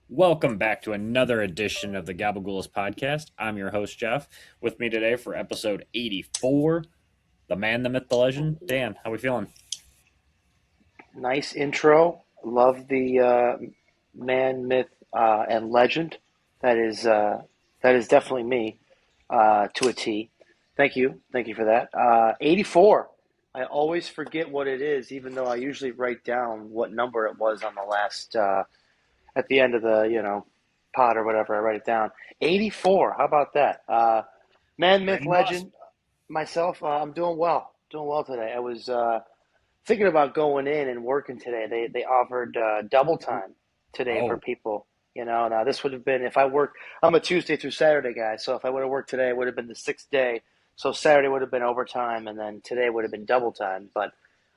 Welcome back to another edition of the Gabagools Podcast. I'm your host, Jeff. With me today for episode 84, the man, the myth, the legend, Dan. How we feeling? Nice intro. Love the man, myth, and legend. That is uh, that is definitely me to a T. Thank you for that. 84. I always forget what it is, even though I usually write down what number it was on the last at the end of the pod or whatever. I write it down. 84. How about that? Man, myth, Pretty awesome. legend. Myself, I'm doing well. Doing well today. I was thinking about going in and working today. They offered double time today for Oh, people. Now this would have been if I worked. I'm a Tuesday through Saturday guy, so if I would have worked today, it would have been the sixth day. So Saturday would have been overtime, and then today would have been double time. But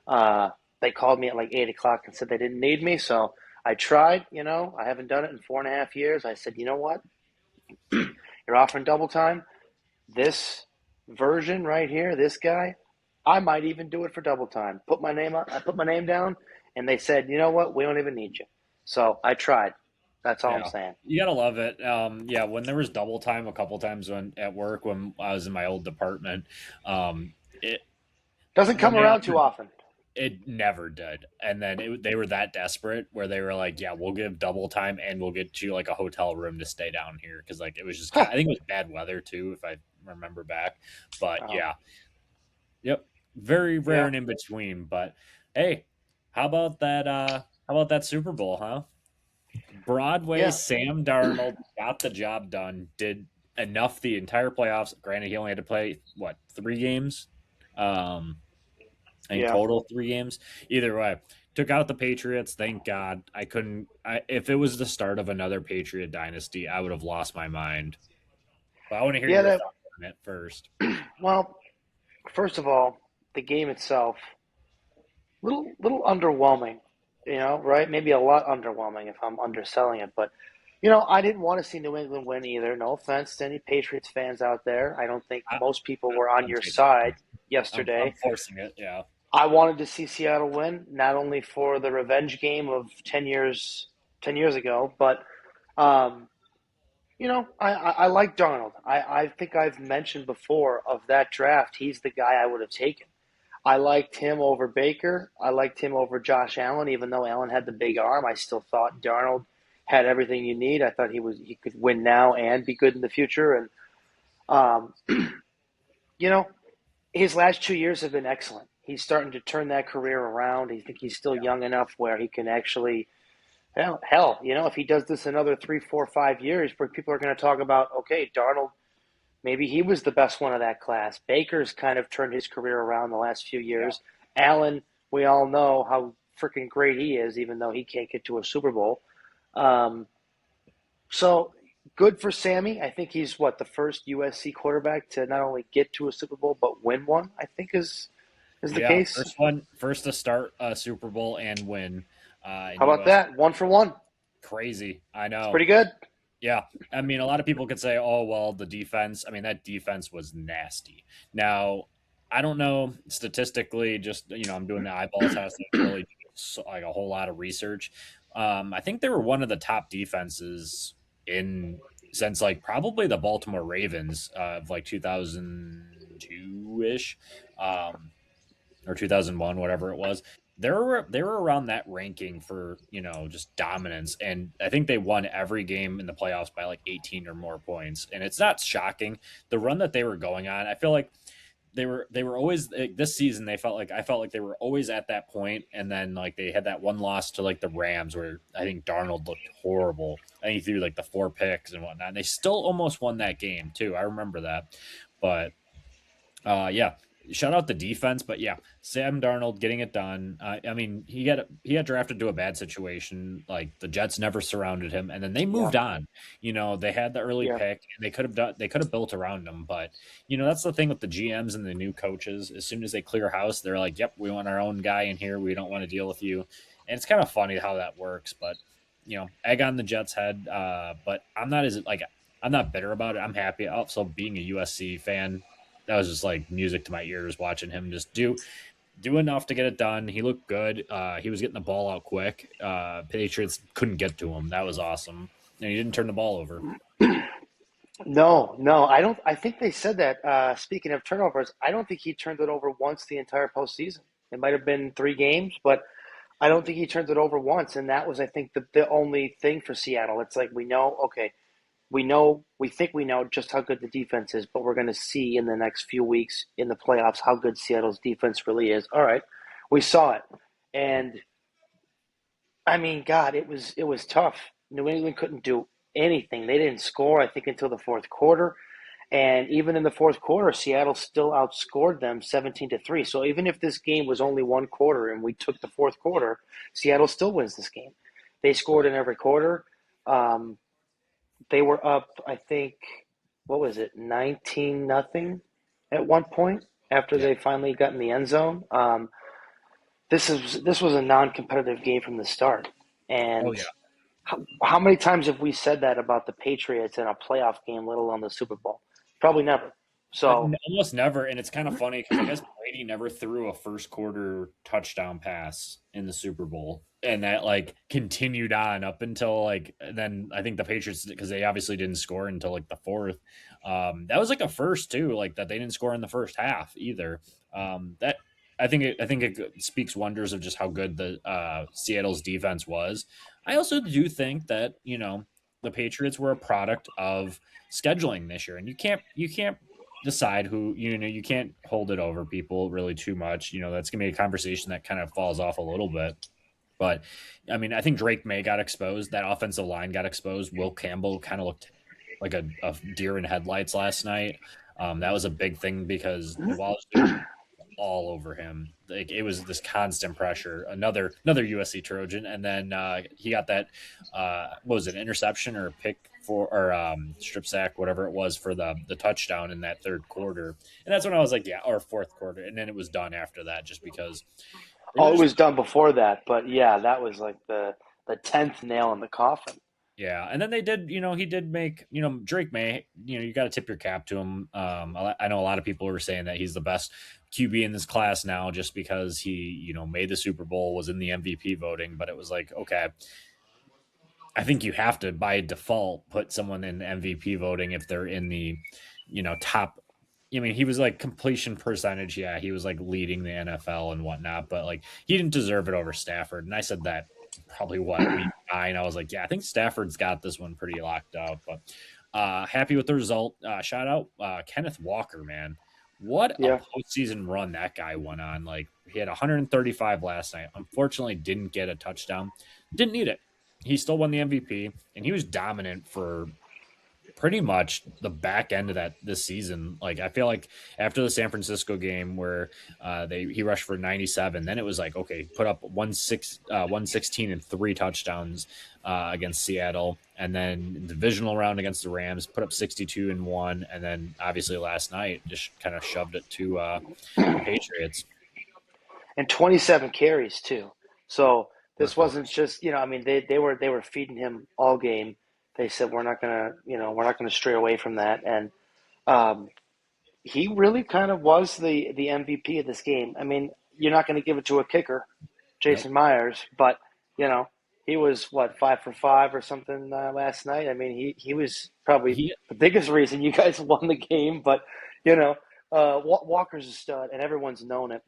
uh, they called me at like 8 o'clock and said they didn't need me. So I tried. I haven't done it in 4.5 years. I said, you know what? You're offering double time. This version right here, this guy, I might even do it for double time. Put my name on, I put my name down, and they said, you know what, we don't even need you. So I tried. That's all I'm yeah. saying. You gotta love it. Yeah, when there was double time a couple times when at work when I was in my old department, it Doesn't when come they around too offered often. it never did. And then they were that desperate where they were like, "Yeah, we'll give double time and we'll get you like a hotel room to stay down here." Because like it was just, Huh. I think it was bad weather too, if I remember back. But Oh, yeah, yep, very rare yeah, and in between. But hey, how about that? How about that Super Bowl, huh? Broadway yeah, Sam Darnold got the job done. Did enough the entire playoffs. Granted, he only had to play what 3 games. Um, in yeah, total 3 games. Either way, took out the Patriots. Thank God. I couldn't. If it was the start of another Patriot dynasty, I would have lost my mind. But I want to hear yeah. your That thoughts on it first. well, first of all, the game itself, little underwhelming. Right? Maybe a lot underwhelming if I'm underselling it, but I didn't want to see New England win either. No offense to any Patriots fans out there. I don't think I, most people were on I'm your taking side it. I'm yesterday. forcing it. Yeah. I wanted to see Seattle win, not only for the revenge game of 10 years ago, but um, I like Darnold. I think I've mentioned before of that draft. He's the guy I would have taken. I liked him over Baker. I liked him over Josh Allen, even though Allen had the big arm. I still thought Darnold had everything you need. I thought he could win now and be good in the future. And um, you know, his last 2 years have been excellent. He's starting to turn that career around. I think he's still Yeah. young enough where he can actually, hell, if he does this another 3, 4, 5 years, where people are going to talk about, okay, Darnold, maybe he was the best one of that class. Baker's kind of turned his career around the last few Yeah. years. Allen, we all know how freaking great he is, even though he can't get to a Super Bowl. Um, so good for Sammy. I think he's what the first USC quarterback to not only get to a Super Bowl but win one. I think is the Yeah. case. First to start a Super Bowl and win in How about US. that? One for one. Crazy. I It's know. pretty good. Yeah. I mean, a lot of people could say, oh, well, the defense. I mean, that defense was nasty. Now, I don't know statistically, just, I'm doing the eyeball test. I didn't really do like a whole lot of research. I think they were one of the top defenses in since like probably the Baltimore Ravens of like 2002 ish. Or 2001, whatever it was. They were around that ranking for just dominance, and I think they won every game in the playoffs by like 18 or more points. And it's not shocking the run that they were going on. I feel like they were always like, this season. I felt like they were always at that point, and then like they had that one loss to like the Rams where I think Darnold looked horrible. I think he threw like the 4 picks and whatnot. And they still almost won that game too. I remember that, but yeah, shout out the defense, but yeah, Sam Darnold getting it done. I mean, he got drafted to a bad situation. Like the Jets never surrounded him, and then they Yeah, moved on. They had the early yeah, pick, and they could have built around him. But that's the thing with the GMs and the new coaches. As soon as they clear house, they're like, "Yep, we want our own guy in here. We don't want to deal with you." And it's kind of funny how that works, but egg on the Jets' head. But I'm not bitter about it. I'm happy. Also, being a USC fan, that was just like music to my ears watching him just do enough to get it done. He looked good. He was getting the ball out quick. Patriots couldn't get to him. That was awesome. and he didn't turn the ball over. No, no, I don't. I think they said that. Speaking of turnovers, I don't think he turned it over once the entire postseason. It might have been 3 games, but I don't think he turned it over once. And that was, I think, the only thing for Seattle. It's like we know, okay, we think we know just how good the defense is, but we're going to see in the next few weeks in the playoffs how good Seattle's defense really is. All right, we saw it, and I mean, God, it was tough. New England couldn't do anything. They didn't score, I think, until the fourth quarter. And even in the fourth quarter, Seattle still outscored them 17-3. So even if this game was only one quarter and we took the fourth quarter, Seattle still wins this game. They scored in every quarter. Um, they were up, I think, what was it, 19-0 at one point after Yeah. they finally got in the end zone. This was a non-competitive game from the start, Oh and yeah. how many times have we said that about the Patriots in a playoff game, let alone the Super Bowl? Probably never. So, Almost never, and it's kind of funny because I guess Brady never threw a first quarter touchdown pass in the Super Bowl, and that like continued on up until like then I think the Patriots because they obviously didn't score until like the fourth. That was like a first too, like that they didn't score in the first half either. That I think it speaks wonders of just how good the Seattle's defense was. I also do think that the Patriots were a product of scheduling this year, and you can't decide who you can't hold it over people really too much. That's gonna be a conversation that kind of falls off a little bit. But I mean, I think Drake May got exposed. That offensive line got exposed. Will Campbell kind of looked like a deer in headlights last night. That was a big thing because the Wallace dude all over him. Like it was this constant pressure. Another USC Trojan, and then he got that what was it, interception or pick for or strip sack, whatever it was for the touchdown in that third quarter. And that's when I was like, yeah, or fourth quarter, and then it was done after that, just because they were oh, it just was done before that, but yeah, that was like the 10th nail in the coffin. yeah, and then they did. He did make. Drake May. You got to tip your cap to him. I know a lot of people were saying that he's the best QB in this class now, just because he, made the Super Bowl, was in the MVP voting. But it was like, okay, I think you have to by default put someone in MVP voting if they're in the, top. I mean, he was like completion percentage. Yeah, he was like leading the NFL and whatnot, but like he didn't deserve it over Stafford. And I said that probably week 9. I was like, yeah, I think Stafford's got this one pretty locked up. But happy with the result. Shout out Kenneth Walker, man. What a Yeah. postseason run that guy went on. Like he had 135 last night. Unfortunately, didn't get a touchdown. Didn't need it. He still won the MVP, and he was dominant for pretty much the back end of that this season. Like I feel like after the San Francisco game where he rushed for 97, then it was like, okay, put up 116 and 3 touchdowns against Seattle, and then divisional round against the Rams, put up 62 and 1, and then obviously last night just kind of shoved it to the Patriots. And 27 carries too. So this Workhorse. wasn't just, I mean, they were feeding him all game. They said we're not gonna stray away from that, and um, he really kind of was the MVP of this game. I mean, you're not going to give it to a kicker, Nope. Jason Myers, but you know he was what 5 for 5 or something last night. I mean, he was probably He the biggest reason you guys won the game. But you know, Walker's a stud, and everyone's known it.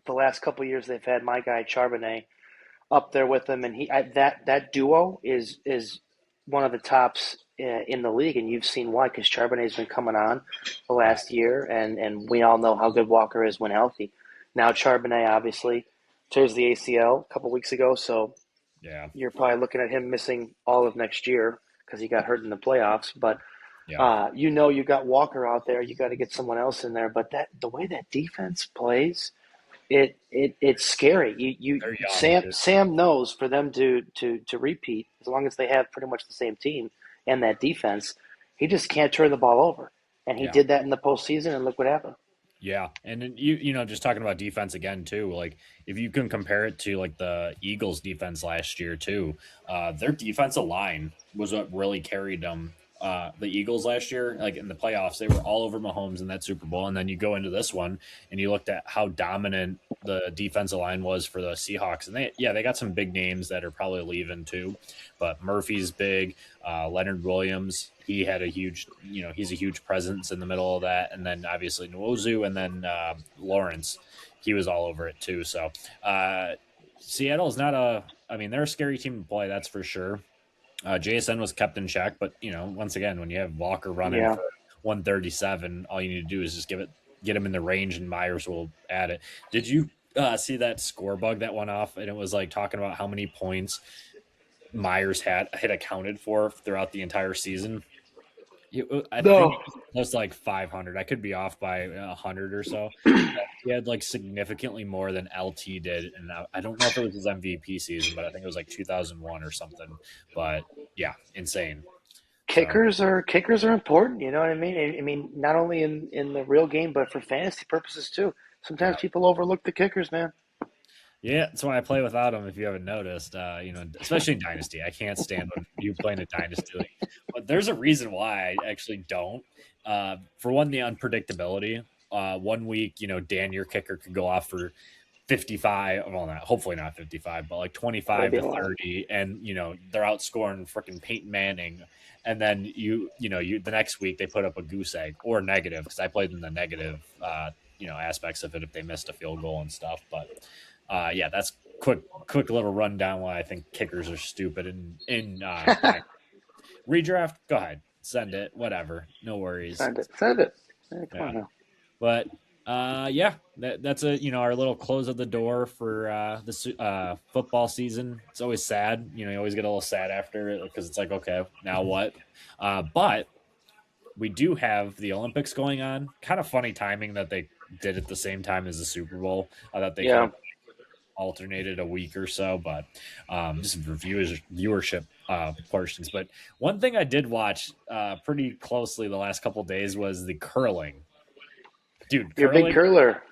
The last couple of years they've had my guy Charbonnet up there with them, and that duo is one of the tops in the league, and you've seen why because Charbonnet's been coming on the yeah, last year, and we all know how good Walker is when healthy. Now Charbonnet obviously tears the ACL a couple weeks ago, so yeah, you're probably looking at him missing all of next year because he got hurt in the playoffs. But yeah. you got Walker out there, you got to get someone else in there. But the way that defense plays it's scary. They're young Sam too. Sam knows for them to repeat as long as they have pretty much the same team and that defense, he just can't turn the ball over. And he Yeah. did that in the postseason, and look what happened. Yeah, and then just talking about defense again too. Like if you can compare it to like the Eagles' defense last year too, their defensive line was what really carried them the Eagles last year, like in the playoffs, they were all over Mahomes in that Super Bowl. And then you go into this one and you looked at how dominant the defensive line was for the Seahawks. And they got some big names that are probably leaving too. But Murphy's big, Leonard Williams, he had a huge, he's a huge presence in the middle of that. And then obviously Nwozu and then Lawrence, he was all over it too. So Seattle is not they're a scary team to play, that's for sure. JSN was kept in check, but once again, when you have Walker running Yeah. for 137, all you need to do is just get him in the range, and Myers will add it. Did you see that score bug that went off? And it was like talking about how many points Myers had accounted for throughout the entire season. I think it was close to like 500. I could be off by 100 or so. He had like significantly more than LT did, and I don't know if it was his MVP season, but I think it was like 2001 or something. But yeah, insane. So Kickers are important. You know what I mean? I mean, not only in the real game, but for fantasy purposes too. Sometimes yeah, people overlook the kickers, man. yeah, that's why I play without him. If you haven't noticed, especially in Dynasty, I can't stand when you play in a Dynasty league. But there's a reason why I actually don't. For one, the unpredictability. 1 week, Dan, your kicker, could go off for 55. Well, not hopefully not 55, but like That'd 25 be to a lot. 30, and they're outscoring freaking Peyton Manning. And then the next week they put up a goose egg or negative, because I played in the negative, aspects of it if they missed a field goal and stuff. But yeah, that's quick little rundown why I think kickers are stupid. In redraft, go ahead, send it, whatever, no worries. Send it. Send it. Hey, come Yeah, on now. but yeah, that's our little close of the door for this football season. It's always sad, you always get a little sad after it because it's like, okay, now what? But we do have the Olympics going on. Kind of funny timing that they did at the same time as the Super Bowl. I thought they could Yeah. have alternated a week or so, but just for viewership portions. But one thing I did watch pretty closely the last couple of days was the curling. Dude, You're a big curling. curler.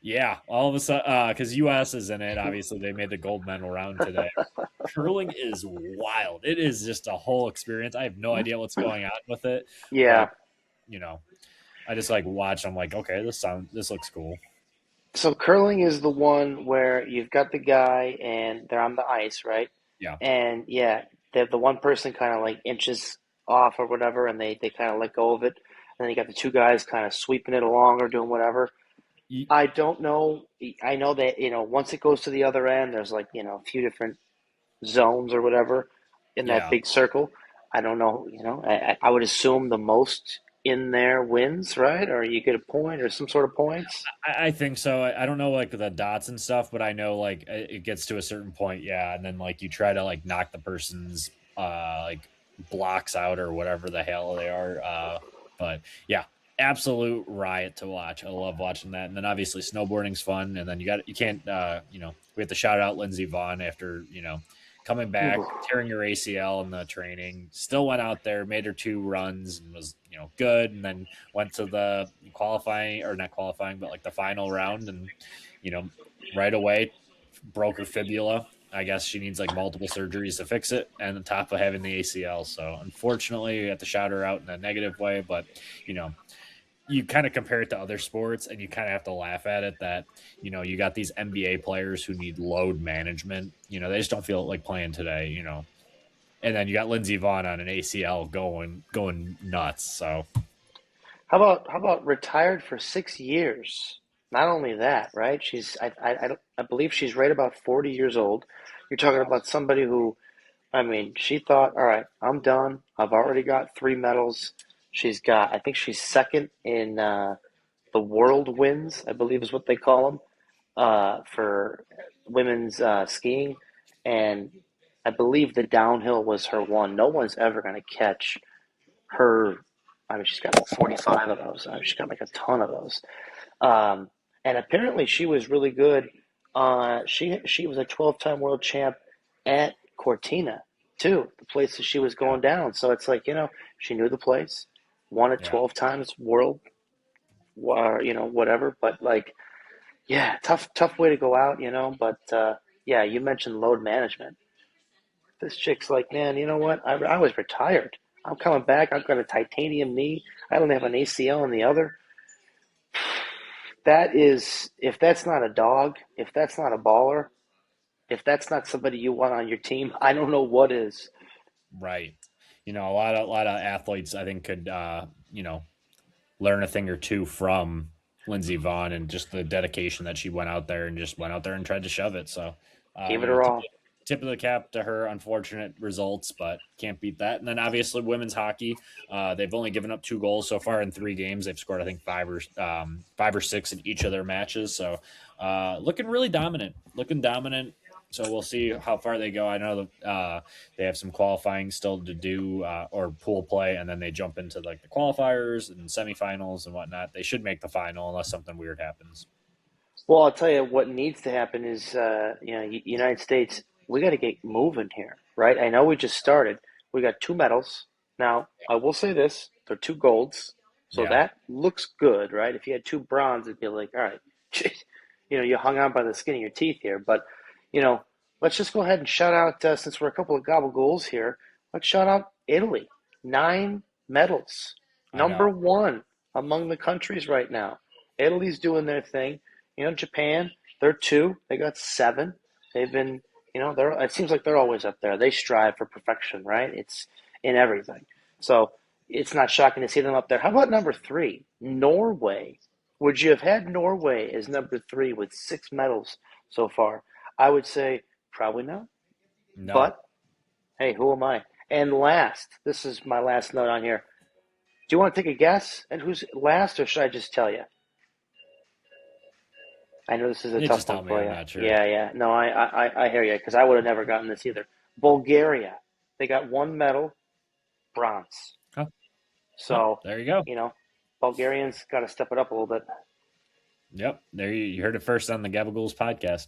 Yeah, all of a sudden, because U.S. is in it. Obviously, they made the gold medal round today. Curling is wild. It is just a whole experience. I have no idea what's going on with it, Yeah. but you know, I just like watch. I'm like, okay, this looks cool. So curling is the one where you've got the guy and they're on the ice, right? Yeah, And yeah, the one person kind of like inches off or whatever, and they kind of let go of it. And then you got the two guys kind of sweeping it along or doing whatever. Ye- I don't know. I know that, once it goes to the other end, there's like, a few different zones or whatever in that yeah. big circle. I don't know, I would assume the most in there wins, right? Or you get a point or some sort of points. I think so. I don't know like the dots and stuff, but I know like it gets to a certain point, yeah, and then like you try to like knock the person's like blocks out or whatever the hell they are. But yeah, absolute riot to watch. I love watching that. And then obviously snowboarding's fun. And then you can't we have to shout out Lindsey Vaughn after coming back, Ooh. tearing your ACL in the training, still went out there, made her 2 runs and was, good. And then went to the qualifying, or not qualifying, but like the final round. And, you know, right away broke her fibula. I guess she needs like multiple surgeries to fix it, and on top of having the ACL. So unfortunately, we have to shout her out in a negative way. But, you know, you kind of compare it to other sports and you kind of have to laugh at it that, you got these NBA players who need load management. They just don't feel like playing today, and then you got Lindsey Vaughn on an ACL going nuts. So How about retired for 6 years? Not only that, right? I believe she's right about 40 years old. You're talking about somebody who, I mean, she thought, all right, I'm done. I've already got 3 medals. I think she's second in the world wins, I believe is what they call them, for women's skiing. And I believe the downhill was her one. No one's ever going to catch her. I mean, she's got like 45 of those. She's got like a ton of those. Um, and apparently she was really good. She was a 12-time world champ at Cortina too, the place that she was yeah, going down. So it's like, she knew the place, won it yeah. 12 times world, whatever. But like, yeah, tough way to go out. But yeah, you mentioned load management. This chick's like, man, you know what? I was retired. I'm coming back. I've got a titanium knee. I don't have an ACL in the other. That is, if that's not a dog, if that's not a baller, if that's not somebody you want on your team, I don't know what is. Right. A lot of athletes I think could learn a thing or two from Lindsey Vaughn and just the dedication that she went out there and tried to shove it. So, Gave it her all. tip of the cap to her. Unfortunate results, but can't beat that. And then obviously women's hockey, they've only given up 2 goals so far in 3 games. They've scored I think five or six in each of their matches. So, looking really dominant. Looking dominant. So we'll see how far they go. I know they have some qualifying still to do or pool play, and then they jump into like the qualifiers and semifinals and whatnot. They should make the final unless something weird happens. Well, I'll tell you what needs to happen is, United States, we got to get moving here, right? I know we just started. We got 2 medals. Now, I will say this, they're 2 golds. So Yeah, that looks good, right? If you had 2 bronze, it'd be like, all right, you hung on by the skin of your teeth here. But, you know, let's just go ahead and shout out, since we're a couple of Gabagools here, let's shout out Italy. 9 medals. I Number know. one among the countries right now. Italy's doing their thing. Japan, they're 2. They got 7. They've been, it seems like they're always up there. They strive for perfection, right? It's in everything. So it's not shocking to see them up there. How about number 3? Norway. Would you have had Norway as number 3 with 6 medals so far? I would say probably not. No, But hey, who am I? And last, this is my last note on here. Do you want to take a guess at who's last, or should I just tell you? I know this is a you tough just one tell me. for I'm you. not sure. Yeah, yeah. No, I hear you because I would have never gotten this either. Bulgaria, they got 1 medal, bronze. Huh? Well, So, there you go. you know, Bulgarians got to step it up a little bit. Yep, there you heard it first on the Gabagools podcast.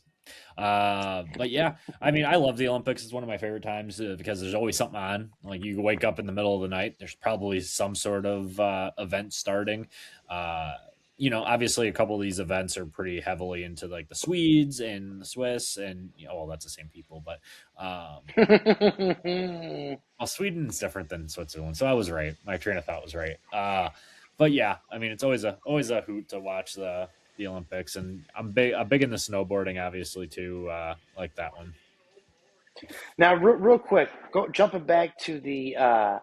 But yeah, I mean, I love the Olympics. It's one of my favorite times because there's always something on. Like you wake up in the middle of the night, there's probably some sort of event starting. Uh, obviously, a couple of these events are pretty heavily into like the Swedes and the Swiss, and well, that's the same people, but well, Sweden's different than Switzerland, so I was right. My train of thought was right. But yeah, I mean, it's always a hoot to watch the Olympics, and I'm big into snowboarding, obviously too. Like that one. Now, real quick, jumping back to the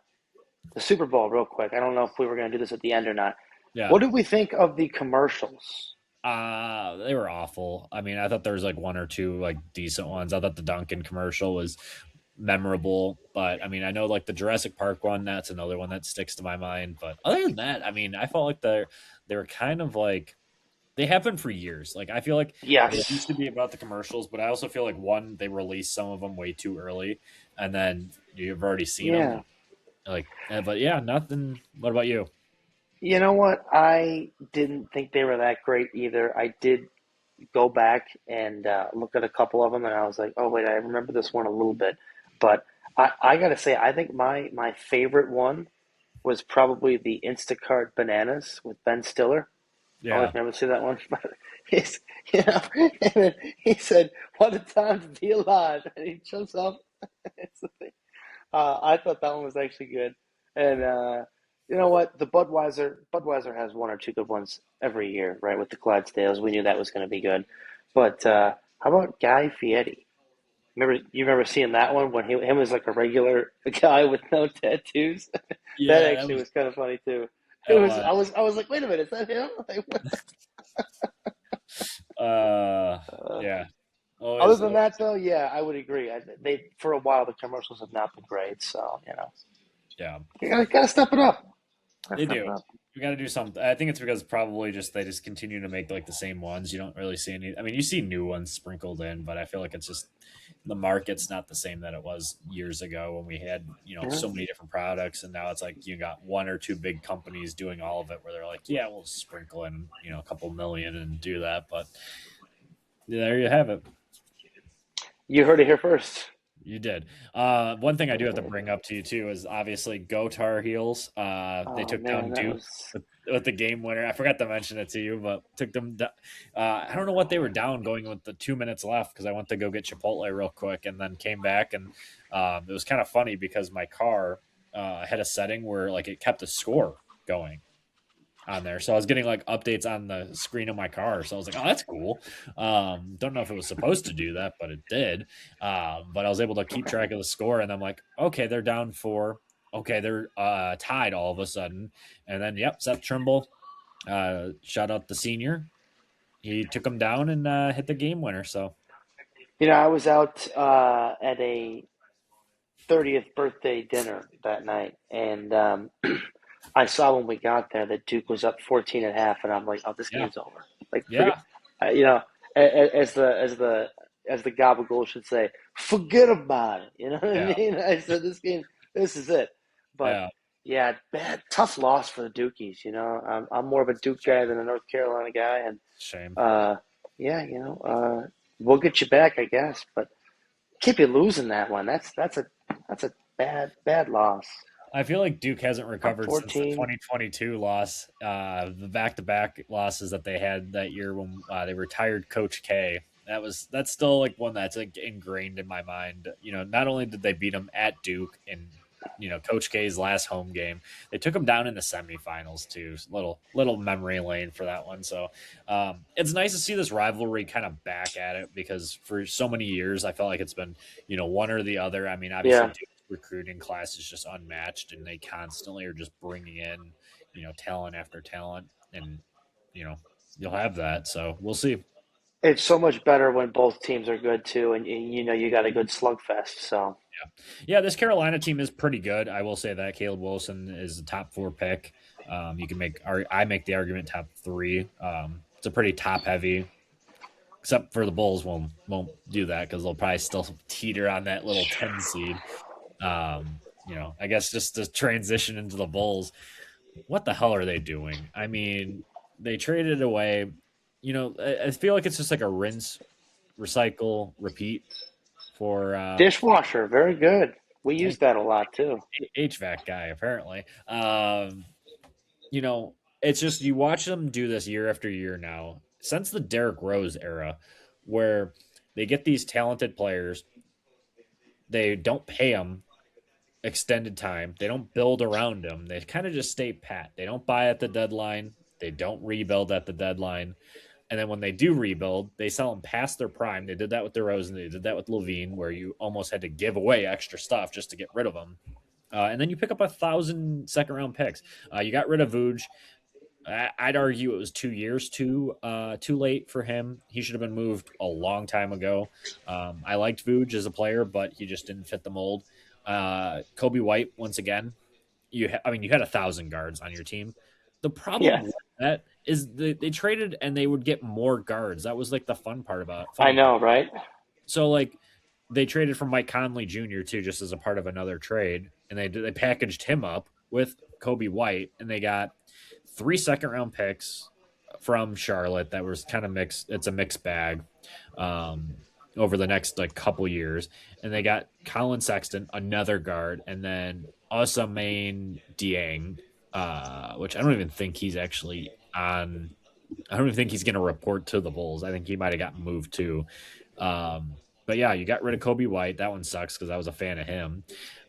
Super Bowl, real quick. I don't know if we were going to do this at the end or not. Yeah, What did we think of the commercials? they were awful. I mean, I thought there was like one or two like decent ones. I thought the Duncan commercial was memorable, but I mean, I know like the Jurassic Park one. That's another one that sticks to my mind. But other than that, I mean, I felt like they were kind of like they happen for years. Like I feel like they used Yes. to be about the commercials, but I also feel like one they released some of them way too early, and then you've already seen them. Yeah. Like, but yeah, nothing. What about you? You know what? I didn't think they were that great either. I did go back and look at a couple of them, and I was like, oh wait, I remember this one a little bit. But I got to say, I think my favorite one was probably the Instacart bananas with Ben Stiller. Oh, Yeah, I've never seen that one. But he's, and then he said, "What a time to be alive!" And he jumps up. It's the thing. I thought that one was actually good. And you know what? The Budweiser has one or two good ones every year, right? With the Clydesdales, we knew that was going to be good. But how about Guy Fieri? You remember seeing that one when him was like a regular guy with no tattoos? That yeah, actually was kind of funny too. It that was. was. I was like, wait a minute, is that him? Like, Yeah, other always. than that, though, yeah, I would agree. They for a while the commercials have not been great, so Yeah, you gotta step it up. Gotta they step do. it up. We got to do something. I think it's because probably just they just continue to make like the same ones. You don't really see any. I mean, you see new ones sprinkled in, but I feel like it's just the market's not the same that it was years ago when we had Yeah. so many different products, and now it's like you got one or two big companies doing all of it, where they're like, yeah, we'll sprinkle in a couple million and do that. But yeah, there you have it. You heard it here first. You did. One thing I do have to bring up to you too is obviously go Tar Heels. They Oh took man, down that Duke was. with the game winner. I forgot to mention it to you, but took them. I don't know what they were down going with the 2 minutes left because I went to go get Chipotle real quick and then came back and it was kind of funny because my car. had a setting where like it kept the score going on there. So I was getting like updates on the screen of my car. So I was like, oh, that's cool. Don't know if it was supposed to do that, but it did. But I was able to keep track of the score, and I'm like, okay, they're down 4. Okay, they're tied all of a sudden. And then, yep, Seth Trimble, shout out the senior. He took them down and hit the game winner. So, I was out at a 30th birthday dinner that night, and I saw when we got there that Duke was up 14 at half, and I'm like, oh, this yeah, game's over. Like, forget, yeah, you know, as the Gabagools should say, forget about it. You know what I yeah, mean? I said, this game, this is it. But yeah. yeah, bad, tough loss for the Dukies. I'm more of a Duke guy than a North Carolina guy, and Shame. uh, yeah, we'll get you back, I guess, but keep you losing that one. That's a bad loss. I feel like Duke hasn't Up recovered since the 14. 2022 loss, the back-to-back losses that they had that year when they retired Coach K. That's still like one that's like ingrained in my mind. Not only did they beat them at Duke in Coach K's last home game, they took them down in the semifinals too. Little memory lane for that one. So it's nice to see this rivalry kind of back at it because for so many years I felt like it's been one or the other. I mean, obviously Yeah. Duke recruiting class is just unmatched, and they constantly are just bringing in talent after talent, and you know you'll have that. So we'll see. It's so much better when both teams are good too, and you got a good slugfest. So Yeah, this Carolina team is pretty good. I will say that Caleb Wilson is the top 4 pick. You can I make the argument top 3. It's a pretty top heavy, except for the Bulls won't do that because they'll probably still teeter on that little 10 seed. I guess just to transition into the Bulls, what the hell are they doing? I mean, they traded away. I feel like it's just like a rinse, recycle, repeat for dishwasher, very good. We use that a lot too. HVAC guy, apparently. It's just you watch them do this year after year now since the Derrick Rose era, where they get these talented players, they don't pay them extended time, they don't build around them, they kind of just stay pat. They don't buy at the deadline, they don't rebuild at the deadline, and then when they do rebuild, they sell them past their prime. They did that with DeRozan, they did that with Levine, where you almost had to give away extra stuff just to get rid of them. And then you pick up 1,000 second round picks. You got rid of Vooch. I'd argue it was 2 years too late for him. He should have been moved a long time ago. I liked Vooch as a player, but he just didn't fit the mold. Kobe White, once again, you had 1,000 guards on your team. The problem Yes, with that is they traded and they would get more guards. That was like the I funny part. know, right? So like they traded for Mike Conley Jr. too, just as a part of another trade, and they packaged him up with Kobe White, and they got 3 second round picks from Charlotte that was kind of mixed. It's a mixed bag um, over the next like couple years, and they got Colin Sexton, another guard, and then Osamain Dieng, which I don't even think he's actually on. I don't even think he's going to report to the Bulls. I think he might have gotten moved too. But yeah, you got rid of Kobe White. That one sucks because I was a fan of him.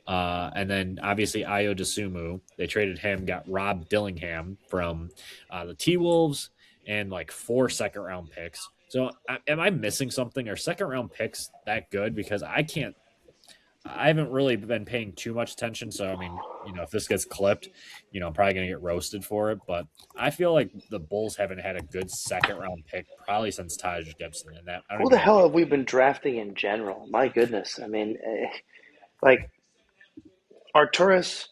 And then obviously Io DeSumo. They traded him, got Rob Dillingham from the T Wolves, and like 4 second round picks. So am I missing something? Are second round picks that good? Because I haven't really been paying too much attention. So I mean, if this gets clipped, I'm probably gonna get roasted for it. But I feel like the Bulls haven't had a good second round pick probably since Taj Gibson, and that I don't Who even the know. hell have we been drafting in general? My goodness. I mean, like Arturis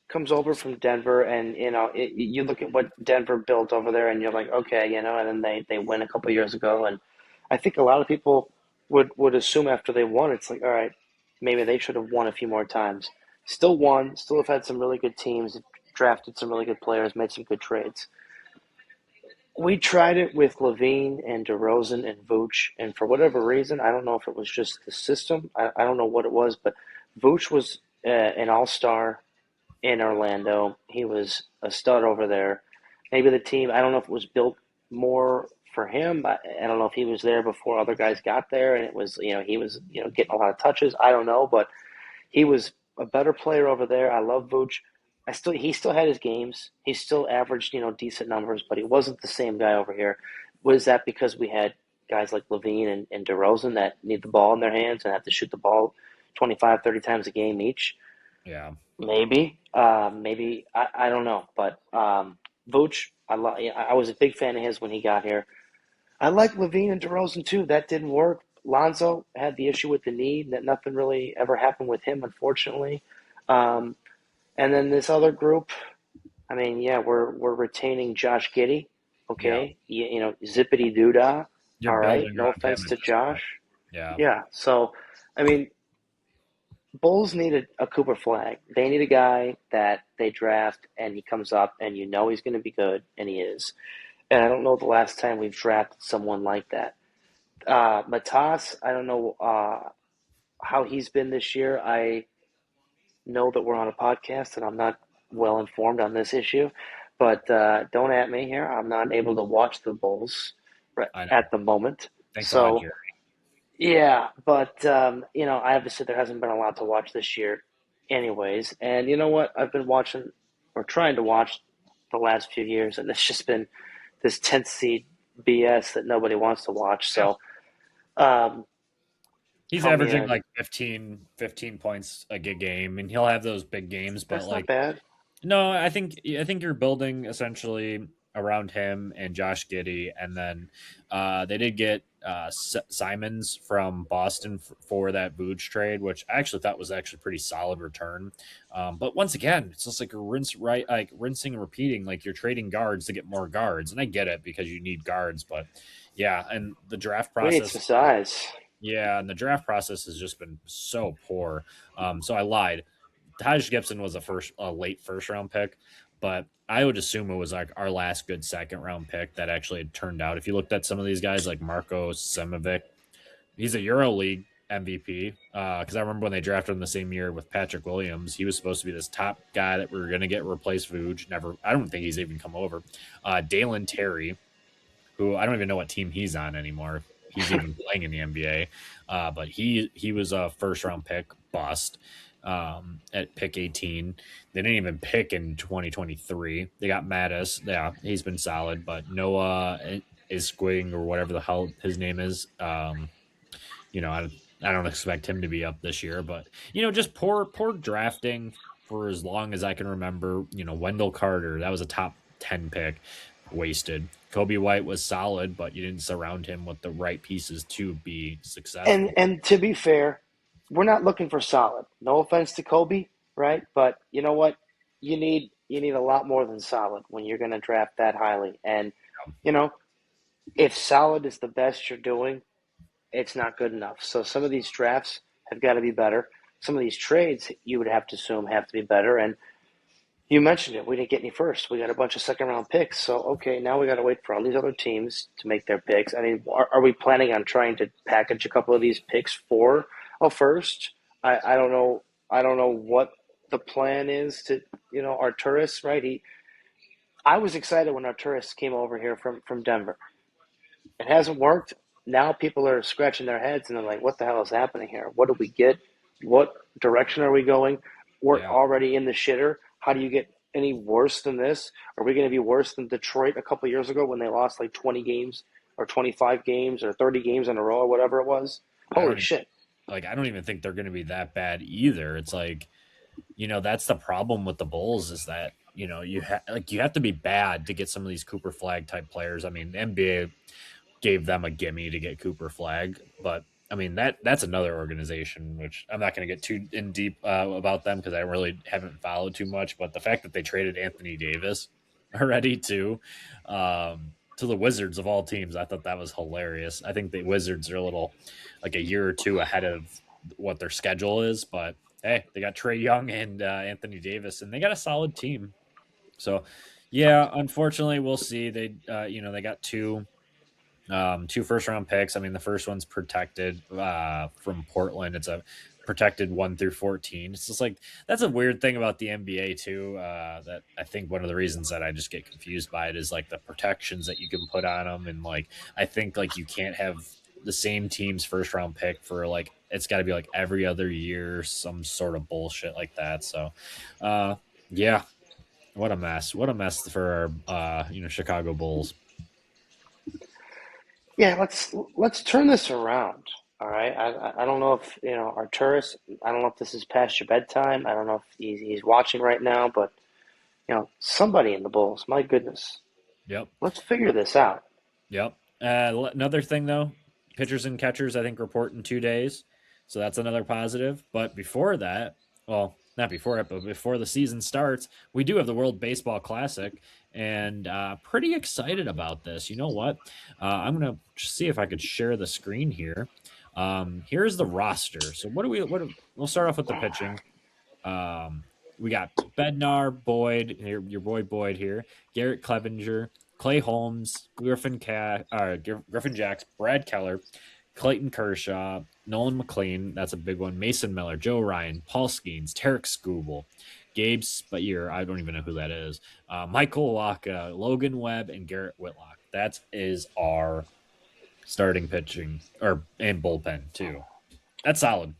comes over from Denver, and you look at what Denver built over there, and you're like, okay, and then they win a couple of years ago, and I think a lot of people would assume after they won, it's like, all right, maybe they should have won a few more times. Still won, still have had some really good teams, drafted some really good players, made some good trades. We tried it with Levine and DeRozan and Vooch, and for whatever reason, I don't know if it was just the system, I don't know what it was, but Vooch was an all-star in Orlando. He was a stud over there. Maybe the team, I don't know if it was built more for him. I don't know if he was there before other guys got there and it was, he was, getting a lot of touches. I don't know, but he was a better player over there. I love Vooch. He still had his games. He still averaged, decent numbers, but he wasn't the same guy over here. Was that because we had guys like Levine and DeRozan that need the ball in their hands and have to shoot the ball 25, 30 times a game each? Yeah. Maybe. Maybe. I don't know. But Vooch, I was a big fan of his when he got here. I like Levine and DeRozan too. That didn't work. Lonzo had the issue with the knee. That nothing really ever happened with him, unfortunately. Um, and then this other group, I mean, yeah, we're retaining Josh Giddey. Yeah. Okay, zippity doo dah. You're All right, building no around him offense at to this point. Josh. Yeah. Yeah, so I mean, Bulls need a Cooper Flag. They need a guy that they draft and he comes up and he's going to be good, and he is. And I don't know the last time we've drafted someone like that. Matas, I don't know how he's been this year. I know that we're on a podcast and I'm not well informed on this issue, but don't at me here. I'm not able to watch the Bulls I know. at the moment. Thanks a lot, So, Jerry. yeah, but, obviously there hasn't been a lot to watch this year, anyways. And you know what? I've been watching or trying to watch the last few years, and it's just been this 10th seed BS that nobody wants to watch. Yeah. So, um, He's count me averaging in. like 15 points a game, and he'll have those big games. But That's not like, bad. no, I think you're building essentially around him and Josh Giddey, and then they did get Simons from Boston for that Vooch trade, which I actually thought was actually pretty solid return. But once again, it's just like a rinsing and repeating. Like you're trading guards to get more guards, and I get it because you need guards, but yeah, and the draft We need some process. size. Yeah, and the draft process has just been so poor. So I lied. Taj Gibson was a late first round pick, but I would assume it was like our last good second round pick that actually had turned out. If you looked at some of these guys like Marco Semovic, he's a EuroLeague MVP. Because I remember when they drafted him the same year with Patrick Williams, he was supposed to be this top guy that we were going to get replaced Vooch. Never, I don't think he's even come over. Dalen Terry, who I don't even know what team he's on anymore. He's even playing in the NBA, but he was a first round pick bust at pick 18. They didn't even pick in 2023. They got Mattis. Yeah, he's been solid, but Noah Isquing or whatever the hell his name is. I don't expect him to be up this year, but just poor drafting for as long as I can remember. Wendell Carter, that was a top 10 pick, wasted. Kobe White was solid, but you didn't surround him with the right pieces to be And successful. and to be fair, we're not looking for solid. No offense to Kobe, right? But you know what? You need a lot more than solid when you're going to draft that highly. And you know, if solid is the best you're doing, it's not good enough. So some of these drafts have got to be better. Some of these trades you would have to assume have to be better. And you mentioned it. We didn't get any first. We got a bunch of second round picks. So, okay, now we got to wait for all these other teams to make their picks. I mean, are we planning on trying to package a couple of these picks for a first? I don't know. I don't know what the plan is to, Arturis, right? I was excited when Arturis came over here from Denver. It hasn't worked. Now people are scratching their heads and they're like, what the hell is happening here? What do we get? What direction are we going? We're Yeah. already in the shitter. How do you get any worse than this? Are we going to be worse than Detroit a couple of years ago when they lost like 20 games or 25 games or 30 games in a row or whatever it was? I Holy don't even shit. I don't even think they're going to be that bad either. It's like, that's the problem with the Bulls is that, you have to be bad to get some of these Cooper Flag type players. I mean, the NBA gave them a gimme to get Cooper Flag, but I mean that's another organization which I'm not going to get too in deep about them because I really haven't followed too much. But the fact that they traded Anthony Davis already to the Wizards of all teams, I thought that was hilarious. I think the Wizards are a little like a year or two ahead of what their schedule is, but hey, they got Trey Young and Anthony Davis, and they got a solid team. So, yeah, unfortunately, we'll see. They got two first round picks. I mean, the first one's protected from Portland. It's a protected 1 through 14. It's just like that's a weird thing about the NBA too. That I think one of the reasons that I just get confused by it is like the protections that you can put on them, and like I think like you can't have the same team's first round pick for like it's got to be like every other year, some sort of bullshit like that. So, uh, yeah, what a mess! What a mess for our Chicago Bulls. Yeah, let's turn this around. All right. I don't know if Arturis. I don't know if this is past your bedtime. I don't know if he's watching right now, but somebody in the Bulls. My goodness, Yep. let's figure this out. Yep. Another thing though, pitchers and catchers I think report in 2 days, so that's another positive. But before that, well, not before it, but before the season starts, we do have the World Baseball Classic, and pretty excited about this. You know what? I'm gonna see if I could share the screen here. Here's the roster. So we'll start off with the pitching. Um, we got Bednar, Boyd, your boy Boyd here, Garrett Clevenger, Clay Holmes, Griffin Jacks, Brad Keller, Clayton Kershaw, Nolan McLean, that's a big one, Mason Miller, Joe Ryan, Paul Skeens, Tarek Skubal, Gabe Speier, I don't even know who that is, Michael Waka, Logan Webb, and Garrett Whitlock. That is our starting pitching and bullpen too. That's solid.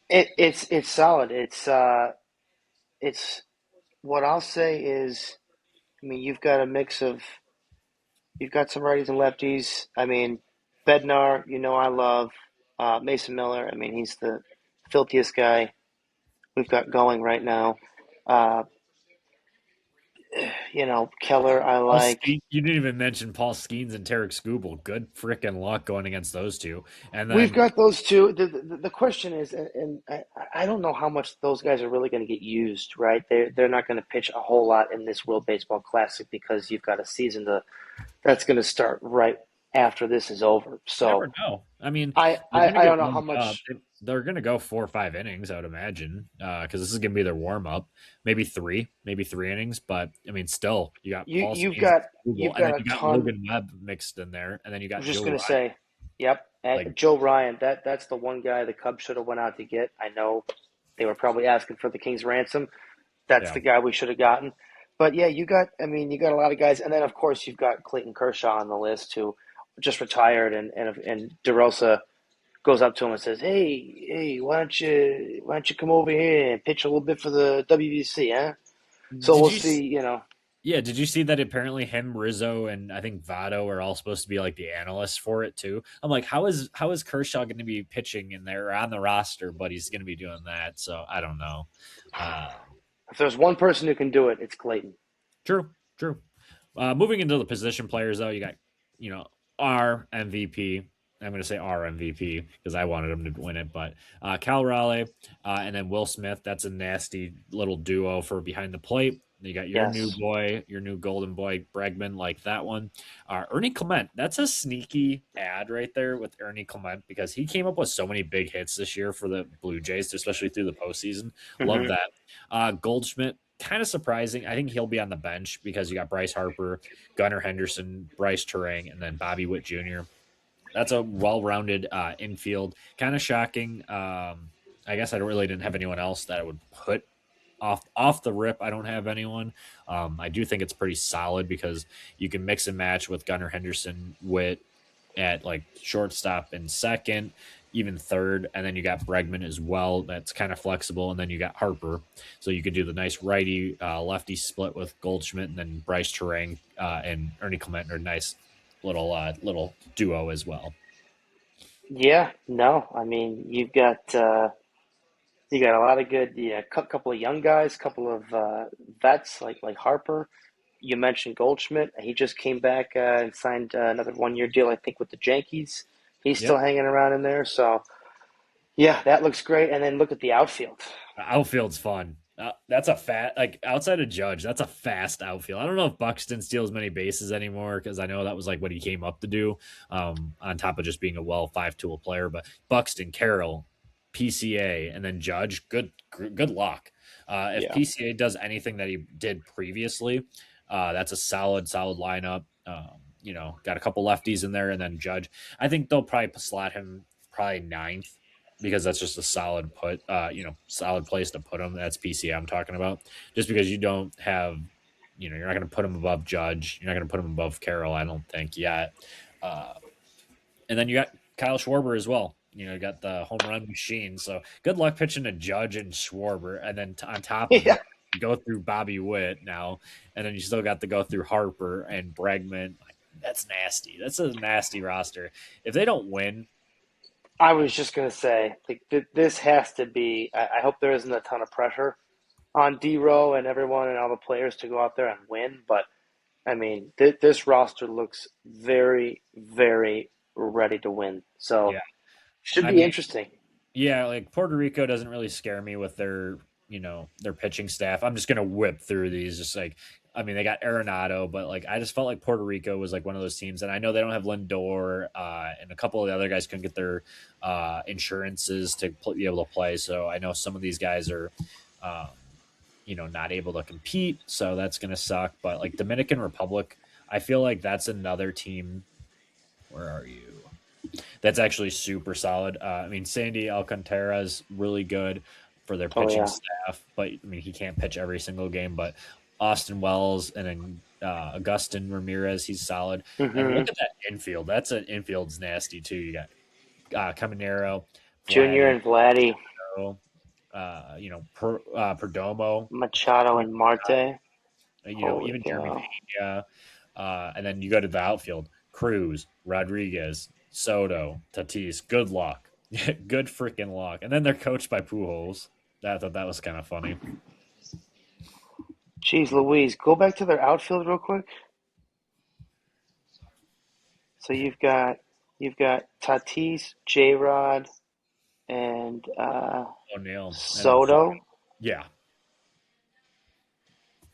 It's solid. It's what I'll say is, I mean, you've got some righties and lefties. I mean, Bednar, I love Mason Miller. I mean, he's the filthiest guy we've got going right now. Uh, Keller, I like. You didn't even mention Paul Skeens and Tarek Skubal. Good freaking luck going against those two. And We've then, got those two. The question is, and I don't know how much those guys are really going to get used, right? They're not going to pitch a whole lot in this World Baseball Classic because you've got a season that's going to start right after this is over. you So never know. I mean, they're going to I get don't know how warmed up. much They're going to go 4 or 5 innings, I would imagine, because this is going to be their warm up. Maybe three innings. But I mean, still, you got you Paul you've Skeens got and Skubal, you've and then got a you got ton. Logan Webb mixed in there, and then you I got was just Joe going to Ryan. say, yep, Like, Joe Ryan. That's the one guy the Cubs should have went out to get. I know they were probably asking for the King's ransom. That's yeah, the guy we should have gotten. But yeah, you got a lot of guys, and then of course you've got Clayton Kershaw on the list who just retired, and DeRosa goes up to him and says, "Hey, why don't you come over here and pitch a little bit for the WBC, huh?" So did we'll you? see. Yeah, did you see that apparently him, Rizzo, and I think Votto are all supposed to be like the analysts for it too? I'm like, how is Kershaw going to be pitching in there or on the roster, but he's going to be doing that? So I don't know. Uh, If there's one person who can do it, it's Clayton. true, true. Moving into the position players, though, you got you know our MVP. I'm going to say our MVP because I wanted him to win it, but Cal Raleigh and then Will Smith. That's a nasty little duo for behind the plate. You got your new Yes. boy, your new golden boy, Bregman, like that one. Ernie Clement, that's a sneaky ad right there with Ernie Clement because he came up with so many big hits this year for the Blue Jays, especially through the postseason. Love Hmm. that. Goldschmidt, kind of surprising. I think he'll be on the bench because you got Bryce Harper, Gunnar Henderson, Bryce Turang, and then Bobby Witt Jr. That's a well-rounded infield. Kind of shocking. I guess I really didn't have anyone else that I would put off the rip. I don't have anyone. I do think it's pretty solid because you can mix and match with Gunnar Henderson with at like shortstop and second, even third, and then you got Bregman as well. That's kind of flexible, and then you got Harper, so you could do the nice righty lefty split with Goldschmidt, and then Bryce Turang and Ernie Clement are nice little duo as well. Yeah. No. I mean, you got a lot of good. Yeah, couple of young guys, couple of vets like Harper. You mentioned Goldschmidt. He just came back and signed another 1 year deal, I think, with the Yankees. He's still Yep. hanging around in there. So yeah, that looks great. And then look at the outfield. Outfield's fun. That's a fat like outside of Judge. That's a fast outfield. I don't know if Buxton steals many bases anymore because I know that was like what he came up to do. On top of just being a well five-tool player, but Buxton, Carroll, PCA, and then Judge. Good luck. If Yeah. PCA does anything that he did previously, that's a solid lineup. Got a couple lefties in there, and then Judge. I think they'll probably slot him probably ninth because that's just a solid place to put him. That's PC I'm talking about. Just because you don't have, you're not going to put him above Judge. You're not going to put him above Carroll, I don't think yet. Uh, and then you got Kyle Schwarber as well. You got the home run machine. So good luck pitching to Judge and Schwarber, and then on top of Yeah, that, go through Bobby Witt now, and then you still got to go through Harper and Bregman. Like, that's nasty. That's a nasty roster. If they don't win, I was just gonna say, like, this has to be. I hope there isn't a ton of pressure on D Row and everyone and all the players to go out there and win. But I mean, this roster looks very, very ready to win. So yeah. should I be mean, interesting. yeah, like Puerto Rico doesn't really scare me with their pitching staff. I'm just gonna whip through these. Just like, I mean, they got Arenado, but like I just felt like Puerto Rico was like one of those teams, and I know they don't have Lindor, and a couple of the other guys couldn't get their insurances to be able to play. So I know some of these guys are, um, not able to compete. So that's gonna suck. But like Dominican Republic, I feel like that's another team. Where are you? That's actually super solid. I mean, Sandy Alcantara's really good for their Oh pitching yeah. staff, but I mean, he can't pitch every single game. But Austin Wells and then Augustin Ramirez, he's solid. And hmm look at that infield. That's an infield's nasty too. You got Caminero, Junior Vladdy, and Vladdy, Perdomo, Machado and Marte. Holy even Jeremy cow! Pena. And then you go to the outfield: Cruz, Rodriguez, Soto, Tatis. Good luck, good freaking luck. And then they're coached by Pujols. I thought that was kind of funny. Jeez Louise, go back to their outfield real quick. So you've got Tatis, J Rod, and O'Neill and then Soto. yeah,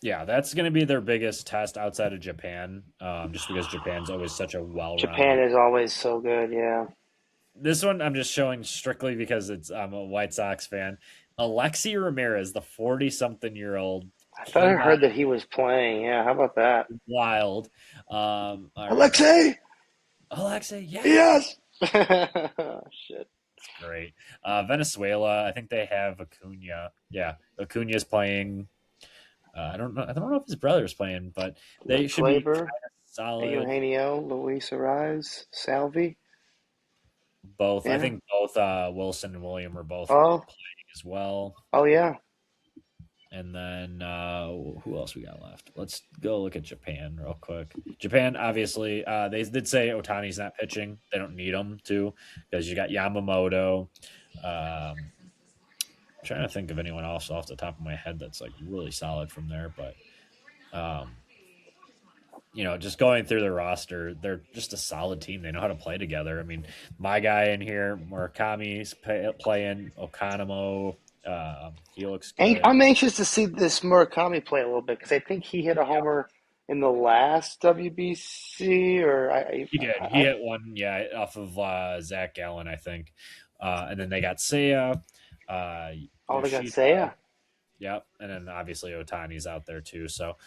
yeah. That's going to be their biggest test outside of Japan, just because Japan's always such a Japan well-rounded. is always so good. Yeah, This one I'm just showing strictly because I'm a White Sox fan. Alexi Ramirez, the 40-something-year-old, I thought I came out heard that he was playing. Yeah, how about that? wild. All right, Alexei, Alexei, yeah, yes. Shit. it's great. Venezuela, I think they have Acuna. Yeah, Acuna's playing. I don't know. I don't know if his brother's playing, but they should be Glaber, kind of solid. Eugenio, Luis Ariz, Salvi. Both, I Yeah. think both Wilson and William are both Oh, playing as well. oh yeah. And then who else we got left? Let's go look at Japan real quick. Japan, obviously, they did say Otani's not pitching. They don't need him to because you got Yamamoto. I'm trying to think of anyone else off the top of my head that's like really solid from there, but um, just going through the roster, they're just a solid team. They know how to play together. I mean, my guy in here, Murakami's playing Okanamo. He looks good. I'm anxious to see this Murakami play a little bit because I think he hit a homer in the last WBC, or He did. He hit one, yeah, off of Zach Gallen, I think. And then they got Seiya, oh, they got Yoshida. Seiya. Yep, and then obviously Otani's out there too. So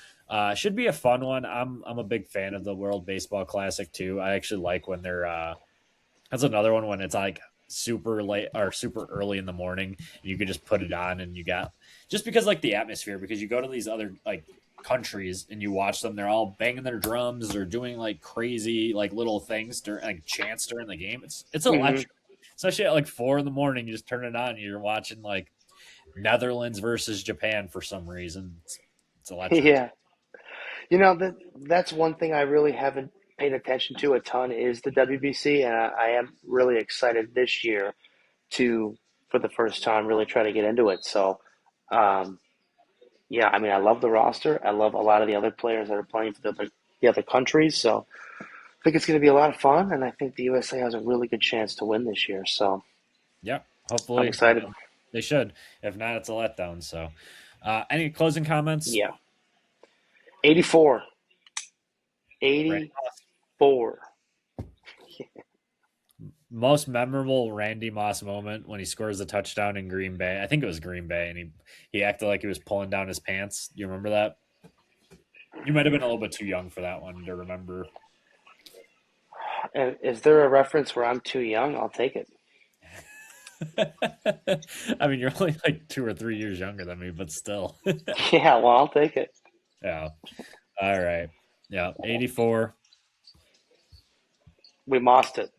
should be a fun one. I'm a big fan of the World Baseball Classic too. I actually like when they're that's another one when it's like super late or super early in the morning. And you could just put it on and you got just because like the atmosphere because you go to these other like countries and you watch them, they're all banging their drums or doing like crazy like little things during like chants during the game. It's hmm electric. Especially at like 4 in the morning, you just turn it on and you're watching like Netherlands versus Japan for some reason. It's electric. Yeah. That's one thing I really haven't paid attention to a ton is the WBC, and I am really excited this year to, for the first time, really try to get into it. So, um, yeah, I mean, I love the roster. I love a lot of the other players that are playing for the other countries. So, I think it's going to be a lot of fun, and I think the USA has a really good chance to win this year. So, Yeah, I'm hopefully excited. they should. If not, it's a letdown. So, any closing comments? Yeah, 84, Randy 84. Most memorable Randy Moss moment when he scores a touchdown in Green Bay. I think it was Green Bay, and he acted like he was pulling down his pants. You remember that? You might have been a little bit too young for that one to remember. And is there a reference where I'm too young? I'll take it. I mean, you're only like 2 or 3 years younger than me, but still. Yeah, well, I'll take it. Yeah. All right. Yeah. 84. We mossed it.